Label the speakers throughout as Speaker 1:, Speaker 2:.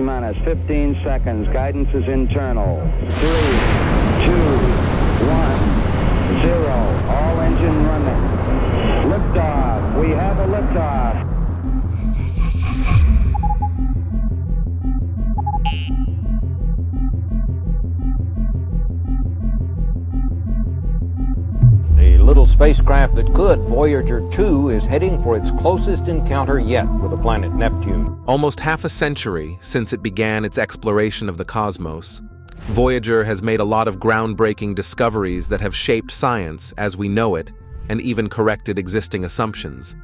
Speaker 1: T-minus 15 seconds. Guidance is internal. 3, 2, 1, 0. All engine running. Liftoff. We have a liftoff.
Speaker 2: The little spacecraft that could, Voyager 2, is heading for its closest encounter yet with the planet Neptune.
Speaker 3: Almost half a century since it began its exploration of the cosmos, Voyager has made a lot of groundbreaking discoveries that have shaped science as we know it and even corrected existing assumptions.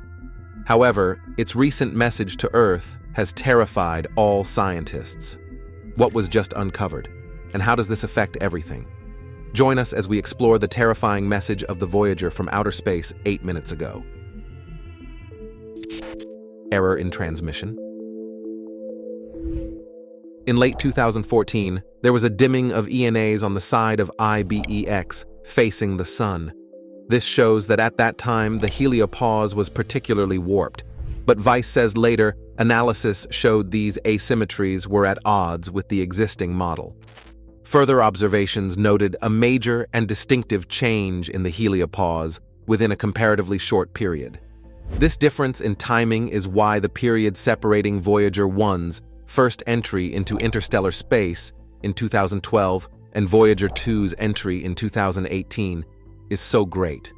Speaker 3: However, its recent message to Earth has terrified all scientists. What was just uncovered, and how does this affect everything? Join us as we explore the terrifying message of the Voyager from outer space 8 minutes ago. Error in transmission. In late 2014, there was a dimming of ENAs on the side of IBEX facing the Sun. This shows that at that time, the heliopause was particularly warped, but Weiss says later, analysis showed these asymmetries were at odds with the existing model. Further observations noted a major and distinctive change in the heliopause within a comparatively short period. This difference in timing is why the period separating Voyager 1's first entry into interstellar space in 2012 and Voyager 2's entry in 2018 is so great.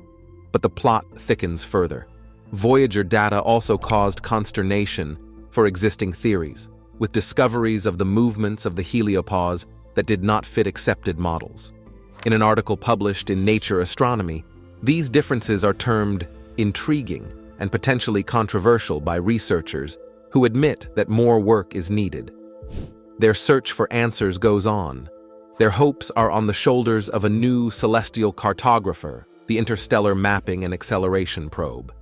Speaker 3: But the plot thickens further. Voyager data also caused consternation for existing theories, with discoveries of the movements of the heliopause that did not fit accepted models. In an article published in Nature Astronomy, these differences are termed intriguing and potentially controversial by researchers who admit that more work is needed. Their search for answers goes on. Their hopes are on the shoulders of a new celestial cartographer, the Interstellar Mapping and Acceleration Probe.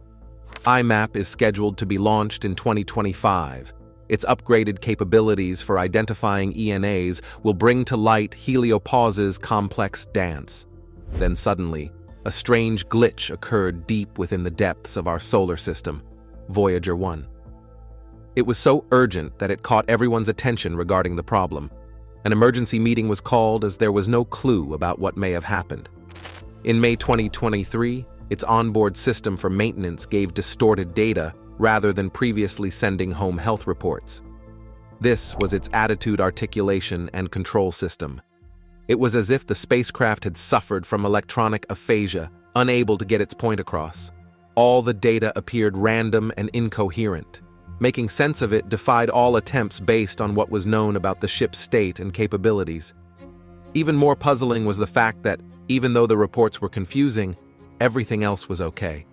Speaker 3: IMAP is scheduled to be launched in 2025. Its upgraded capabilities for identifying ENAs will bring to light heliopause's complex dance. Then suddenly, a strange glitch occurred deep within the depths of our solar system, Voyager 1. It was so urgent that it caught everyone's attention regarding the problem. An emergency meeting was called as there was no clue about what may have happened. In May 2023, its onboard system for maintenance gave distorted data rather than previously sending home health reports. This was its attitude articulation and control system. It was as if the spacecraft had suffered from electronic aphasia, unable to get its point across. All the data appeared random and incoherent. Making sense of it defied all attempts based on what was known about the ship's state and capabilities. Even more puzzling was the fact that, even though the reports were confusing, everything else was okay.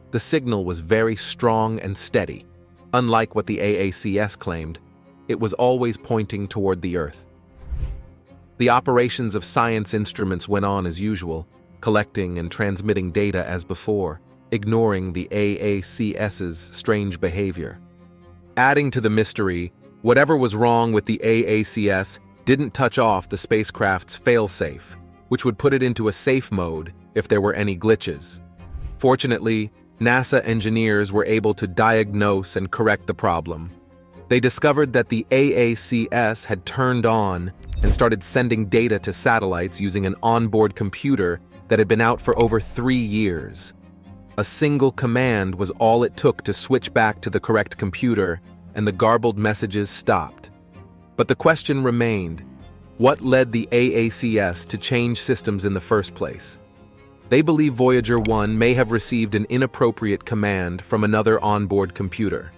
Speaker 3: The signal was very strong and steady. Unlike what the AACS claimed, it was always pointing toward the Earth. The operations of science instruments went on as usual, collecting and transmitting data as before, ignoring the AACS's strange behavior. Adding to the mystery, whatever was wrong with the AACS didn't touch off the spacecraft's failsafe, which would put it into a safe mode if there were any glitches. Fortunately, NASA engineers were able to diagnose and correct the problem. They discovered that the AACS had turned on and started sending data to satellites using an onboard computer that had been out for over 3 years. A single command was all it took to switch back to the correct computer, and the garbled messages stopped. But the question remained, what led the AACS to change systems in the first place? They believe Voyager 1 may have received an inappropriate command from another onboard computer.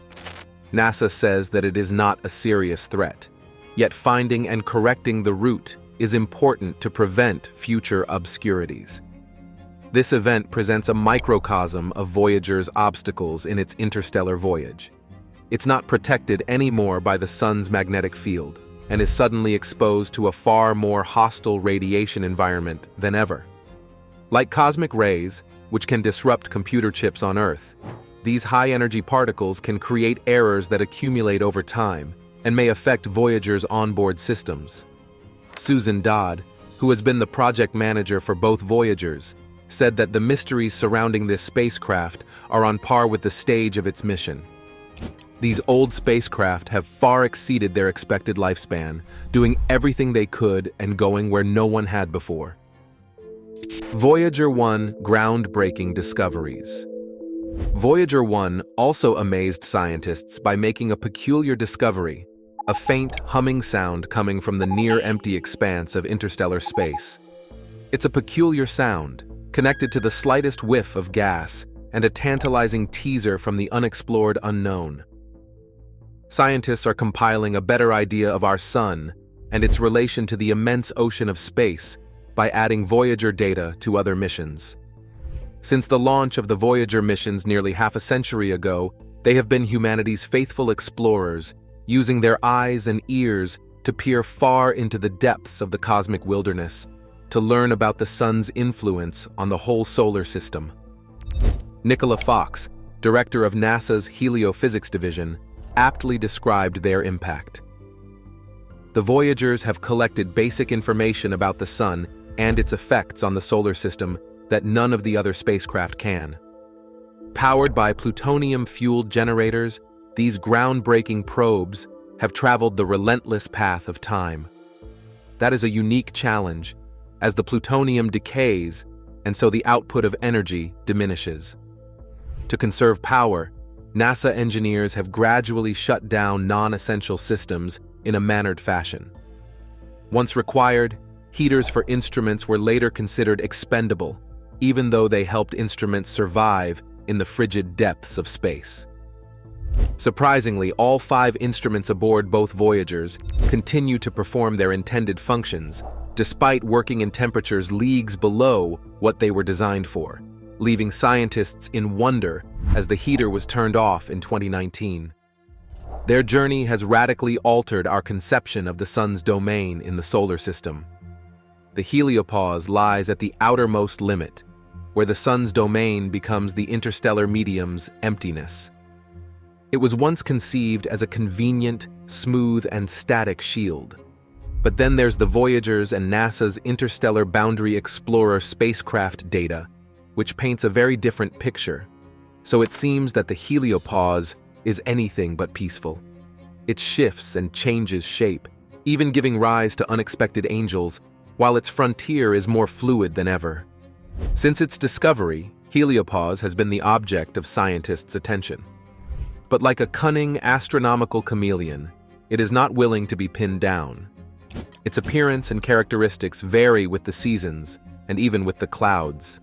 Speaker 3: NASA says that it is not a serious threat, yet finding and correcting the root is important to prevent future obscurities. This event presents a microcosm of Voyager's obstacles in its interstellar voyage. It's not protected anymore by the Sun's magnetic field and is suddenly exposed to a far more hostile radiation environment than ever. Like cosmic rays, which can disrupt computer chips on Earth, these high-energy particles can create errors that accumulate over time and may affect Voyager's onboard systems. Susan Dodd, who has been the project manager for both Voyagers, said that the mysteries surrounding this spacecraft are on par with the stage of its mission. These old spacecraft have far exceeded their expected lifespan, doing everything they could and going where no one had before. Voyager 1 Groundbreaking Discoveries. Voyager 1 also amazed scientists by making a peculiar discovery, a faint humming sound coming from the near-empty expanse of interstellar space. It's a peculiar sound, connected to the slightest whiff of gas and a tantalizing teaser from the unexplored unknown. Scientists are compiling a better idea of our Sun and its relation to the immense ocean of space by adding Voyager data to other missions. Since the launch of the Voyager missions nearly half a century ago, they have been humanity's faithful explorers, using their eyes and ears to peer far into the depths of the cosmic wilderness, to learn about the Sun's influence on the whole solar system. Nicola Fox, director of NASA's Heliophysics Division, aptly described their impact. The Voyagers have collected basic information about the Sun and its effects on the solar system that none of the other spacecraft can. Powered by plutonium-fueled generators, these groundbreaking probes have traveled the relentless path of time. That is a unique challenge, as the plutonium decays and so the output of energy diminishes. To conserve power, NASA engineers have gradually shut down non-essential systems in a mannered fashion. Once required, heaters for instruments were later considered expendable, even though they helped instruments survive in the frigid depths of space. Surprisingly, all 5 instruments aboard both Voyagers continue to perform their intended functions, despite working in temperatures leagues below what they were designed for, leaving scientists in wonder as the heater was turned off in 2019. Their journey has radically altered our conception of the Sun's domain in the solar system. The heliopause lies at the outermost limit, where the Sun's domain becomes the interstellar medium's emptiness. It was once conceived as a convenient, smooth, and static shield. But then there's the Voyagers and NASA's Interstellar Boundary Explorer spacecraft data, which paints a very different picture. So it seems that the heliopause is anything but peaceful. It shifts and changes shape, even giving rise to unexpected angels, while its frontier is more fluid than ever. Since its discovery, heliopause has been the object of scientists' attention. But like a cunning astronomical chameleon, it is not willing to be pinned down. Its appearance and characteristics vary with the seasons and even with the clouds.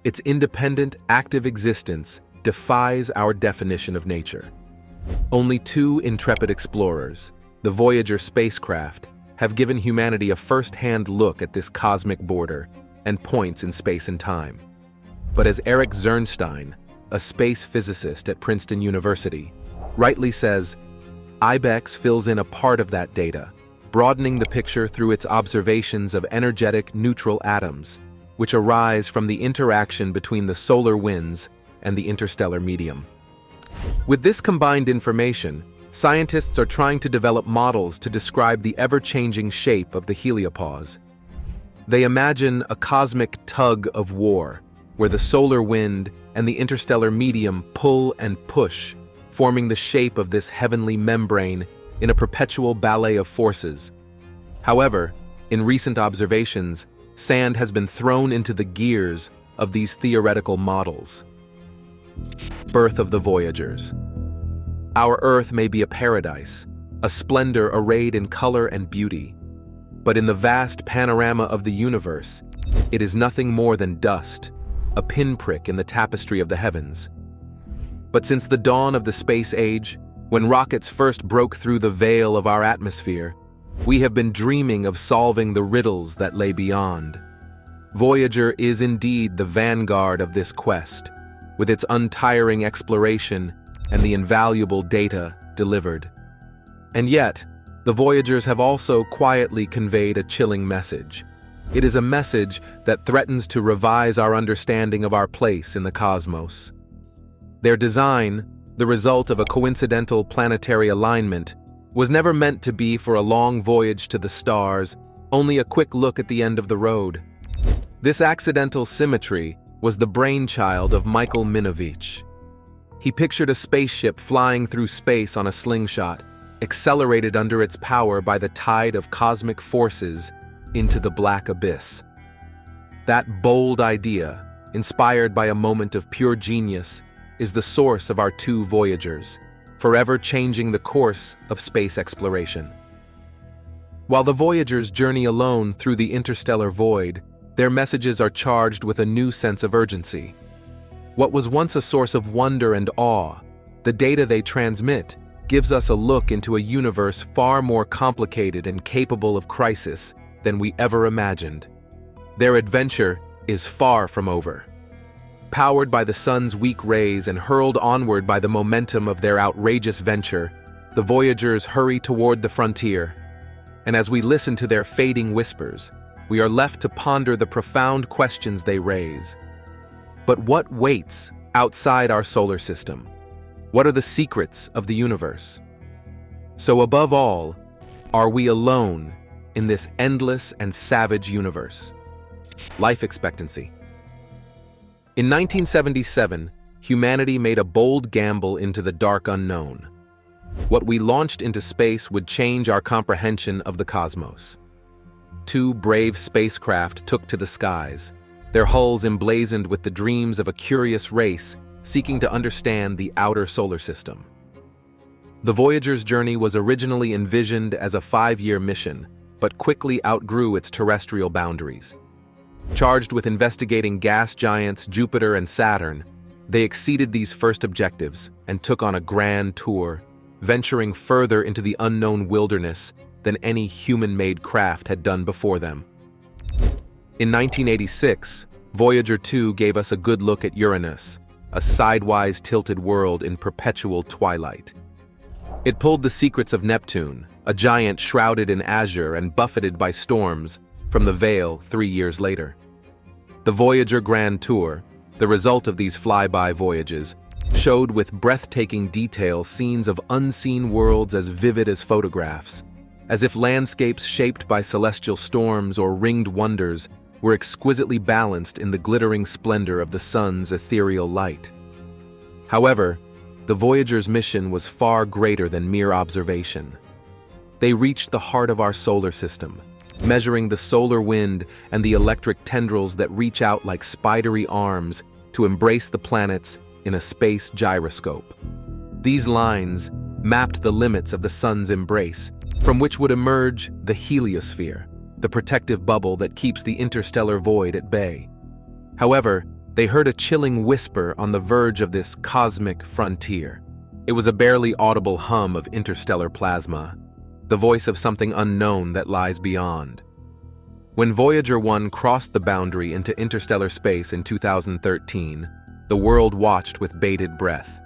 Speaker 3: Its independent, active existence defies our definition of nature. Only 2 intrepid explorers, the Voyager spacecraft, have given humanity a first-hand look at this cosmic border and points in space and time. But as Eric Zernstein, a space physicist at Princeton University, rightly says, IBEX fills in a part of that data, broadening the picture through its observations of energetic neutral atoms, which arise from the interaction between the solar winds and the interstellar medium. With this combined information, scientists are trying to develop models to describe the ever-changing shape of the heliopause. They imagine a cosmic tug of war, where the solar wind and the interstellar medium pull and push, forming the shape of this heavenly membrane in a perpetual ballet of forces. However, in recent observations, sand has been thrown into the gears of these theoretical models. Birth of the Voyagers. Our Earth may be a paradise, a splendor arrayed in color and beauty, but in the vast panorama of the universe, it is nothing more than dust, a pinprick in the tapestry of the heavens. But since the dawn of the space age, when rockets first broke through the veil of our atmosphere, we have been dreaming of solving the riddles that lay beyond. Voyager is indeed the vanguard of this quest, with its untiring exploration and the invaluable data delivered. And yet, the Voyagers have also quietly conveyed a chilling message. It is a message that threatens to revise our understanding of our place in the cosmos. Their design, the result of a coincidental planetary alignment, was never meant to be for a long voyage to the stars, only a quick look at the end of the road. This accidental symmetry was the brainchild of Michael Minovich. He pictured a spaceship flying through space on a slingshot, accelerated under its power by the tide of cosmic forces into the black abyss. That bold idea, inspired by a moment of pure genius, is the source of our two Voyagers, forever changing the course of space exploration. While the Voyagers journey alone through the interstellar void, their messages are charged with a new sense of urgency. What was once a source of wonder and awe, the data they transmit gives us a look into a universe far more complicated and capable of crisis than we ever imagined. Their adventure is far from over. Powered by the sun's weak rays and hurled onward by the momentum of their outrageous venture, the Voyagers hurry toward the frontier. And as we listen to their fading whispers, we are left to ponder the profound questions they raise. But what waits outside our solar system? What are the secrets of the universe? So above all, are we alone in this endless and savage universe? Life expectancy. In 1977, humanity made a bold gamble into the dark unknown. What we launched into space would change our comprehension of the cosmos. Two brave spacecraft took to the skies, their hulls emblazoned with the dreams of a curious race seeking to understand the outer solar system. The Voyager's journey was originally envisioned as a 5-year mission, but quickly outgrew its terrestrial boundaries. Charged with investigating gas giants Jupiter and Saturn, they exceeded these first objectives and took on a grand tour, venturing further into the unknown wilderness than any human-made craft had done before them. In 1986, Voyager 2 gave us a good look at Uranus, a sidewise tilted world in perpetual twilight. It pulled the secrets of Neptune, a giant shrouded in azure and buffeted by storms, from the veil 3 years later. The Voyager Grand Tour, the result of these flyby voyages, showed with breathtaking detail scenes of unseen worlds as vivid as photographs, as if landscapes shaped by celestial storms or ringed wonders were exquisitely balanced in the glittering splendor of the sun's ethereal light. However, the Voyager's mission was far greater than mere observation. They reached the heart of our solar system, measuring the solar wind and the electric tendrils that reach out like spidery arms to embrace the planets in a space gyroscope. These lines mapped the limits of the sun's embrace, from which would emerge the heliosphere, the protective bubble that keeps the interstellar void at bay. However, they heard a chilling whisper on the verge of this cosmic frontier. It was a barely audible hum of interstellar plasma, the voice of something unknown that lies beyond. When Voyager 1 crossed the boundary into interstellar space in 2013, the world watched with bated breath.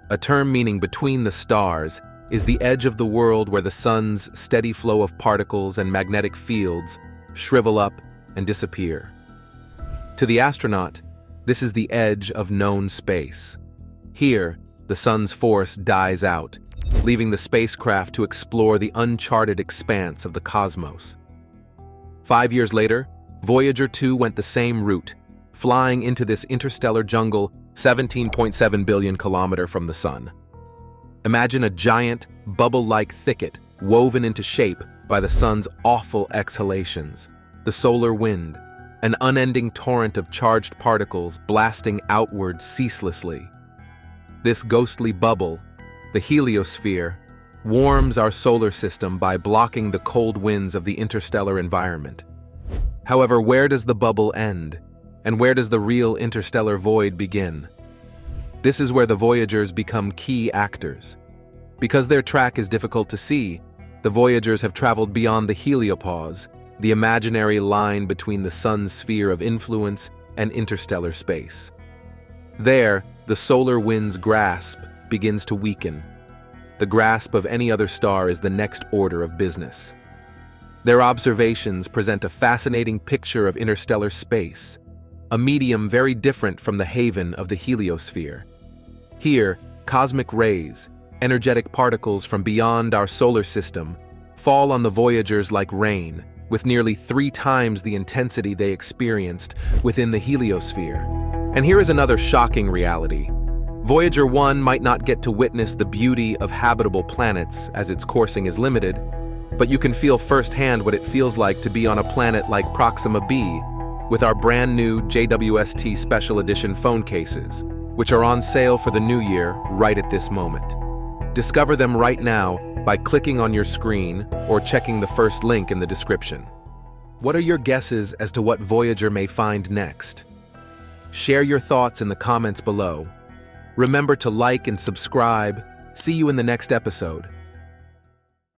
Speaker 3: A term meaning between the stars is the edge of the world where the sun's steady flow of particles and magnetic fields shrivel up and disappear. To the astronaut, this is the edge of known space. Here, the sun's force dies out, leaving the spacecraft to explore the uncharted expanse of the cosmos. 5 years later, Voyager 2 went the same route, flying into this interstellar jungle 17.7 billion kilometers from the sun. Imagine a giant, bubble-like thicket woven into shape by the sun's awful exhalations, the solar wind, an unending torrent of charged particles blasting outward ceaselessly. This ghostly bubble, the heliosphere, warms our solar system by blocking the cold winds of the interstellar environment. However, where does the bubble end, and where does the real interstellar void begin? This is where the Voyagers become key actors. Because their track is difficult to see, the Voyagers have traveled beyond the heliopause, the imaginary line between the sun's sphere of influence and interstellar space. There, the solar wind's grasp begins to weaken. The grasp of any other star is the next order of business. Their observations present a fascinating picture of interstellar space, a medium very different from the haven of the heliosphere. Here, cosmic rays, energetic particles from beyond our solar system, fall on the Voyagers like rain, with nearly 3 times the intensity they experienced within the heliosphere. And here is another shocking reality. Voyager 1 might not get to witness the beauty of habitable planets as its coursing is limited, but you can feel firsthand what it feels like to be on a planet like Proxima b with our brand new JWST Special Edition phone cases, which are on sale for the new year right at this moment. Discover them right now by clicking on your screen or checking the first link in the description. What are your guesses as to what Voyager may find next? Share your thoughts in the comments below. Remember to like and subscribe. See you in the next episode.